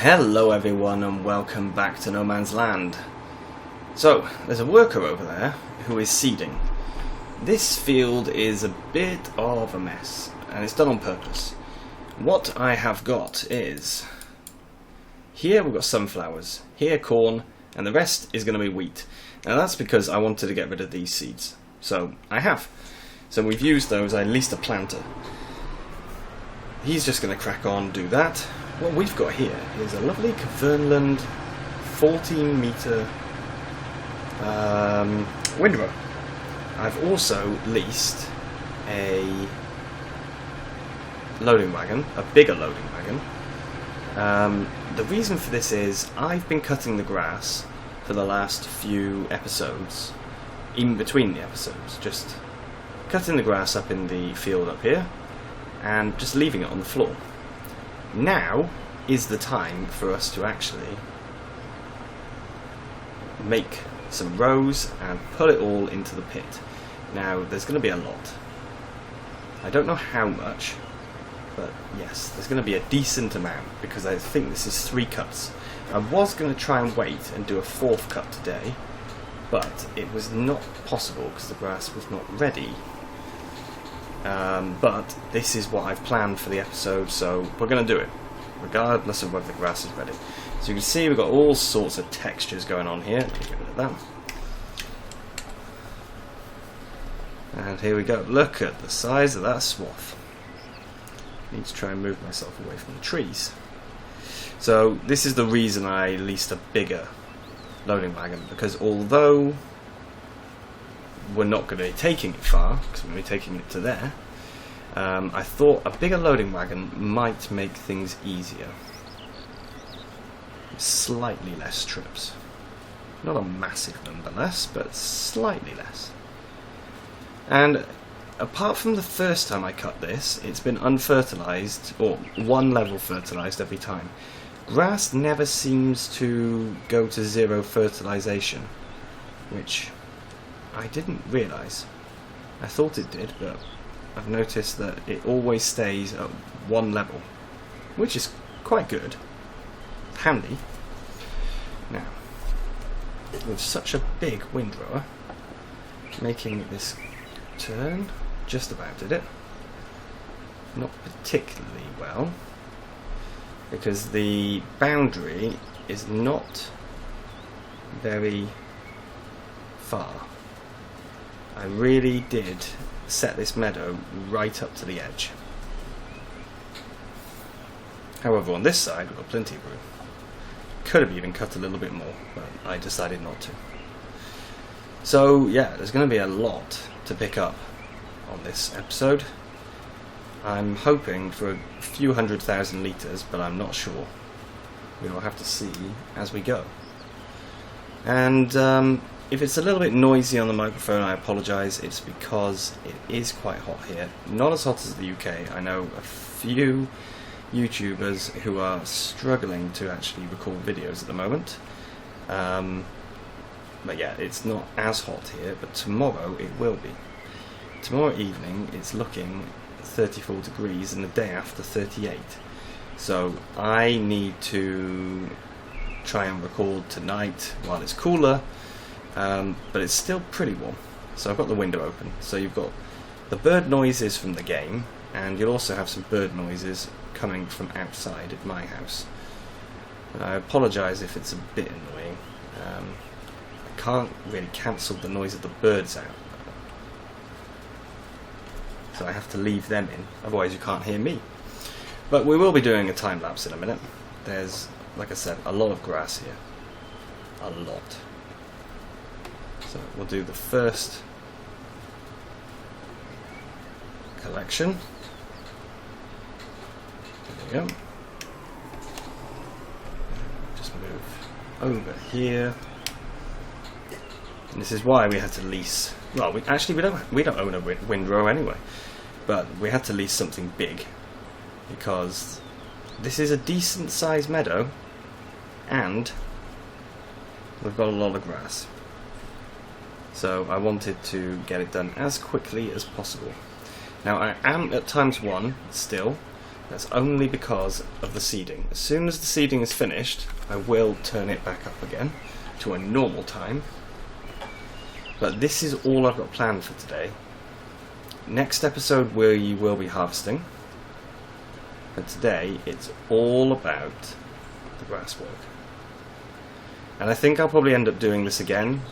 Hello everyone and welcome back to No Man's Land. So, there's a worker over there who is seeding. This field is a bit of a mess, and it's done on purpose. What I have got is, here we've got sunflowers, here corn, and the rest is going to be wheat. Now that's because I wanted to get rid of these seeds. So, I have. So we've used those, I leased a planter. He's just going to crack on, do that. What we've got here is a lovely Kavernland 14 metre windrow. I've also leased a loading wagon, a bigger loading wagon. The reason for this is I've been cutting the grass for the last few episodes, in between the episodes, just cutting the grass up in the field up here and just leaving it on the floor. Now is the time for us to actually make some rows and put it all into the pit. Now there's going to be a lot. I don't know how much, but yes, there's going to be a decent amount because I think this is 3 cuts. I was going to try and wait and do a 4th cut today, but it was not possible because the grass was not ready. But this is what I've planned for the episode, so we're going to do it, regardless of whether the grass is ready. So you can see we've got all sorts of textures going on here. Let me get rid of that. And here we go. Look at the size of that swath. I need to try and move myself away from the trees. So this is the reason I leased a bigger loading wagon, because although we're not going to be taking it far, because we're going to be taking it to there, I thought a bigger loading wagon might make things easier. Slightly less trips. Not a massive number less, but slightly less. And apart from the first time I cut this, it's been unfertilised, or 1 level fertilised every time. Grass never seems to go to 0 fertilisation, which I didn't realise. I thought it did, but I've noticed that it always stays at 1 level, which is quite good. Handy. Now, with such a big windrower, making this turn, just about did it. Not particularly well, because the boundary is not very far. I really did set this meadow right up to the edge. However, on this side we've got plenty of room. Could have even cut a little bit more, but I decided not to. So yeah, there's going to be a lot to pick up on this episode. I'm hoping for a few 100,000 litres, but I'm not sure. We'll have to see as we go. And if it's a little bit noisy on the microphone, I apologise. It's because it is quite hot here. Not as hot as the UK. I know a few YouTubers who are struggling to actually record videos at the moment. But yeah, it's not as hot here, but tomorrow it will be. Tomorrow evening it's looking 34 degrees and the day after 38. So I need to try and record tonight while it's cooler. But it's still pretty warm, so I've got the window open. So you've got the bird noises from the game, and you'll also have some bird noises coming from outside of my house. And I apologise if it's a bit annoying. I can't really cancel the noise of the birds out, so I have to leave them in, otherwise you can't hear me. But we will be doing a time lapse in a minute. There's, like I said, a lot of grass here. A lot. So we'll do the first collection. There we go. Just move over here. And this is why we had to lease. Well, we don't own a windrow anyway, but we had to lease something big because this is a decent sized meadow, and we've got a lot of grass. So I wanted to get it done as quickly as possible. Now I am at ×1 still, That's only because of the seeding. As soon as the seeding is finished, I will turn it back up again to a normal time. But this is all I've got planned for today. Next episode we will be harvesting. But today it's all about the grass work. And I think I'll probably end up doing this again.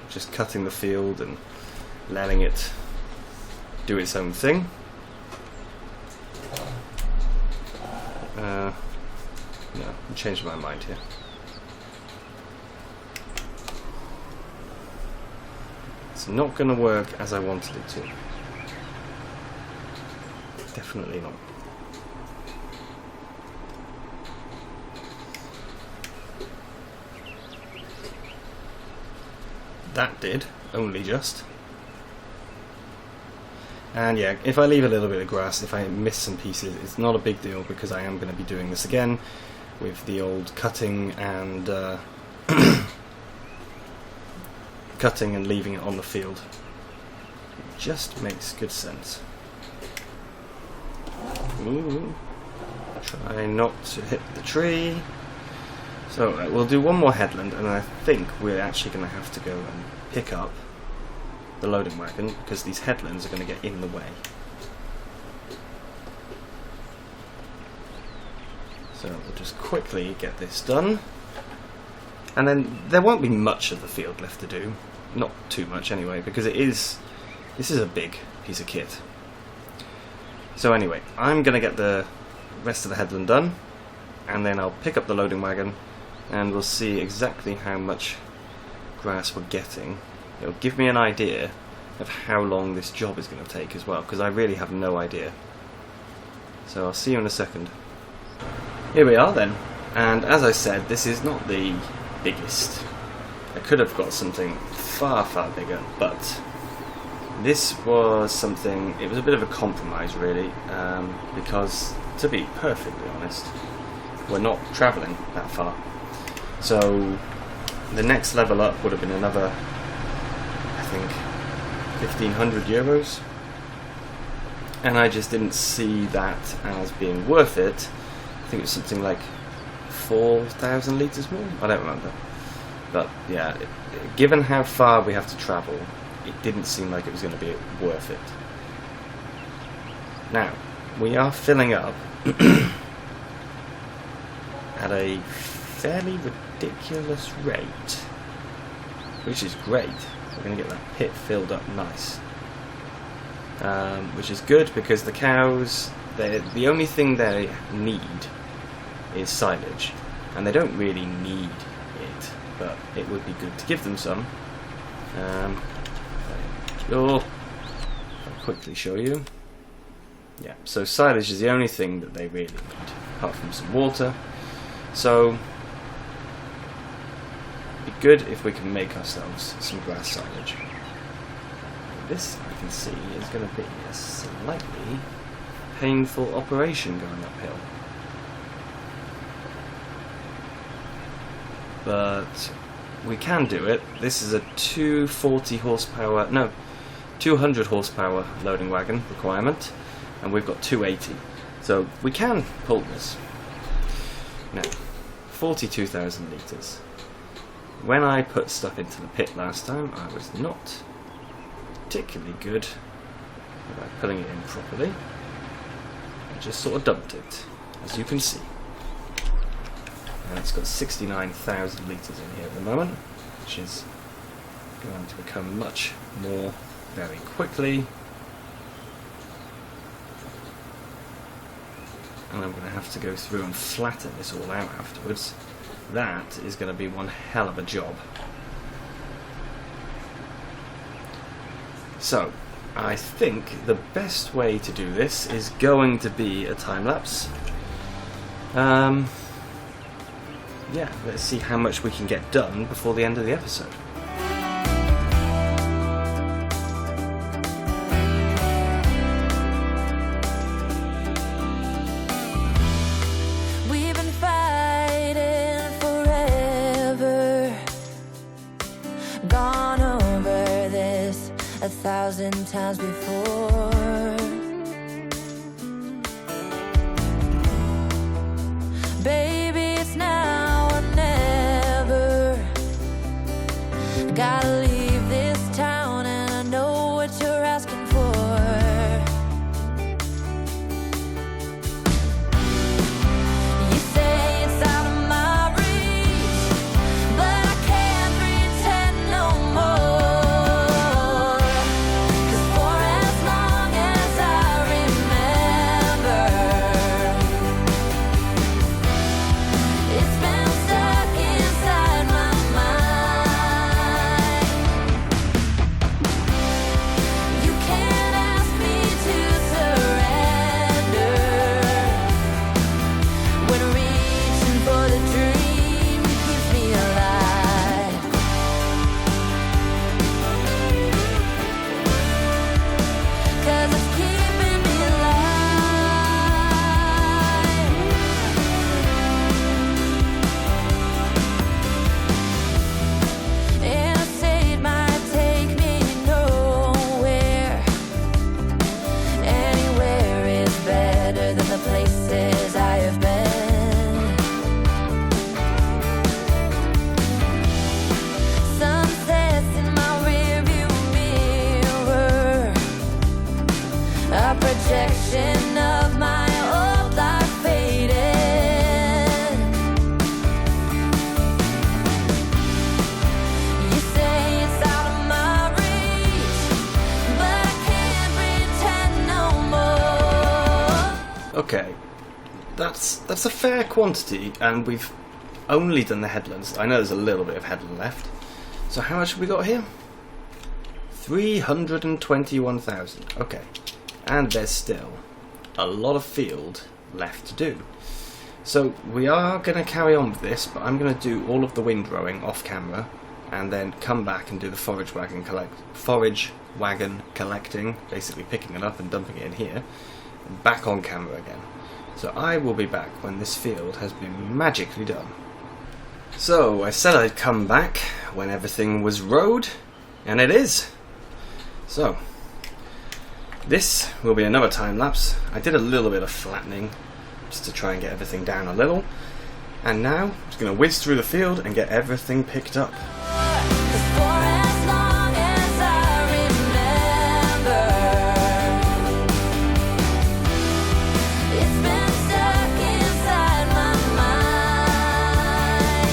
Just cutting the field and letting it do its own thing. No, I'm changing my mind here. It's not going to work as I wanted it to. Definitely not. That did, only just. And yeah, if I leave a little bit of grass, if I miss some pieces, it's not a big deal because I am going to be doing this again with the old cutting and cutting and leaving it on the field. It just makes good sense. Ooh. Try not to hit the tree. So we'll do one more headland, and I think we're actually going to have to go and pick up the loading wagon because these headlands are going to get in the way. So we'll just quickly get this done, and then there won't be much of the field left to do, not too much anyway, because this is a big piece of kit. So anyway, I'm going to get the rest of the headland done, and then I'll pick up the loading wagon, and we'll see exactly how much grass we're getting. It'll give me an idea of how long this job is going to take as well, because I really have no idea. So I'll see you in a second. Here we are then, and as I said, this is not the biggest. I could have got something far, far bigger, but this was something, it was a bit of a compromise really, because to be perfectly honest, we're not travelling that far. So the next level up would have been another, I think, 1,500 euros, and I just didn't see that as being worth it. I think it was something like 4,000 litres more, I don't remember. But yeah, given how far we have to travel, it didn't seem like it was going to be worth it. Now, we are filling up at a fairly ridiculous rate, which is great. We're going to get that pit filled up nice, which is good because the cows, the only thing they need is silage, and they don't really need it, but it would be good to give them some. I'll quickly show you. Yeah, so silage is the only thing that they really need, apart from some water. So it'd be good if we can make ourselves some grass silage. This, I can see, is going to be a slightly painful operation going uphill. But we can do it. This is a 200 horsepower loading wagon requirement, and we've got 280. So we can pull this. Now, 42,000 litres. When I put stuff into the pit last time, I was not particularly good about pulling it in properly. I just sort of dumped it, as you can see. And it's got 69,000 litres in here at the moment, which is going to become much more very quickly. And I'm going to have to go through and flatten this all out afterwards. That is going to be one hell of a job. So, I think the best way to do this is going to be a time lapse. Yeah, let's see how much we can get done before the end of the episode. We've been fighting forever, gone over this 1,000 times before. Gotta leave this town, and I know what you're asking for. You say it's out of my reach, but I can't pretend no more. 'Cause for as long as I remember, it's been stuck inside my mind. You can't ask me to surrender when reaching for the dream keeps me alive. 'Cause it's keeping me alive. And I say it might take me nowhere. Anywhere is better than the places I have been. Sunsets in my rearview mirror, a projection of my old life faded. You say it's out of my reach, but I can't pretend no more. Okay, that's a fair quantity, and we've only done the headlands. I know there's a little bit of headland left. So how much have we got here? 321,000. Okay, and there's still a lot of field left to do. So we are going to carry on with this, but I'm going to do all of the windrowing off camera, and then come back and do the forage wagon collecting, basically picking it up and dumping it in here, and back on camera again. So I will be back when this field has been magically done. So I said I'd come back when everything was rowed, and it is. So this will be another time lapse. I did a little bit of flattening just to try and get everything down a little, and now I'm just going to whiz through the field and get everything picked up. 'Cause for as long as I remember, it's been stuck inside my mind.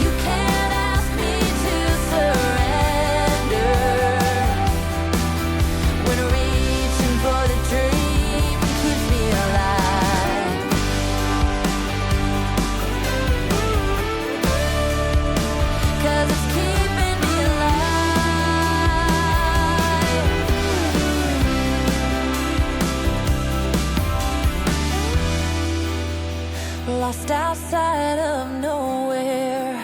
You can't ask me to surrender when reaching for the dream keeps me alive. 'Cause it's keeping me alive. Lost outside of nowhere,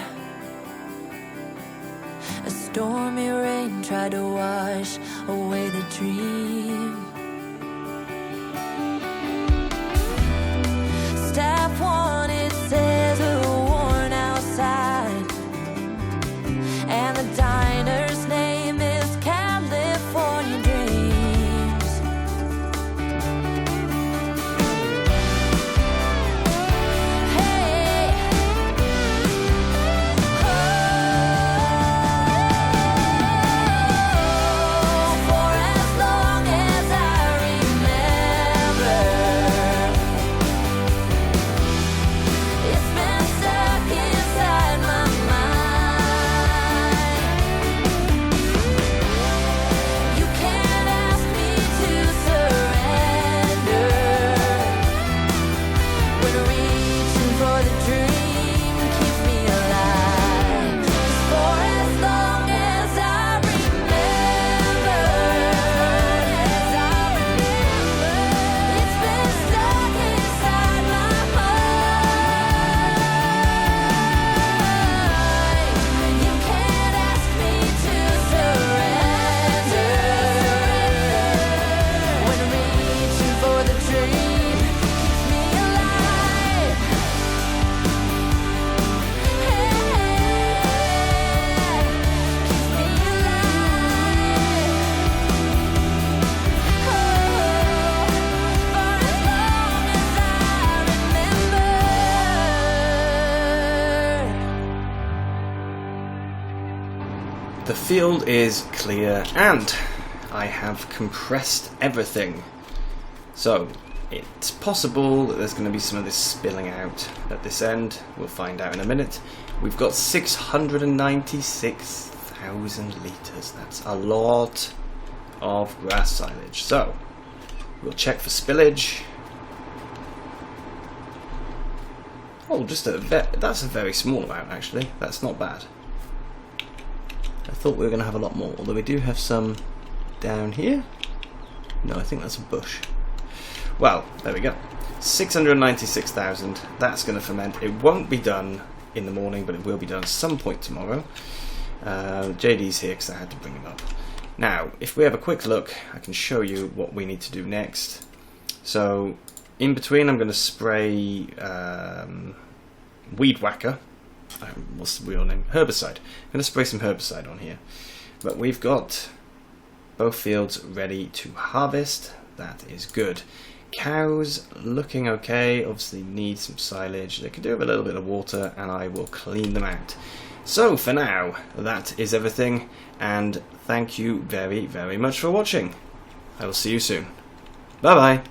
a stormy rain tried to wash away the dream. Staff one, it says a worn out sign, and the diner's name is California Dreams. Hey, oh, for as long as field is clear and I have compressed everything. So it's possible that there's going to be some of this spilling out at this end. We'll find out in a minute. We've got 696,000 litres. That's a lot of grass silage. So we'll check for spillage. Oh, that's a very small amount actually. That's not bad. I thought we were going to have a lot more, although we do have some down here. No, I think that's a bush. Well, there we go. 696,000. That's going to ferment. It won't be done in the morning, but it will be done at some point tomorrow. JD's here because I had to bring him up. Now, if we have a quick look, I can show you what we need to do next. So, in between, I'm going to spray weed whacker. What's the real name? Herbicide. I'm going to spray some herbicide on here. But we've got both fields ready to harvest. That is good. Cows looking okay. Obviously need some silage. They could do with a little bit of water, and I will clean them out. So for now, that is everything. And thank you very, very much for watching. I will see you soon. Bye bye.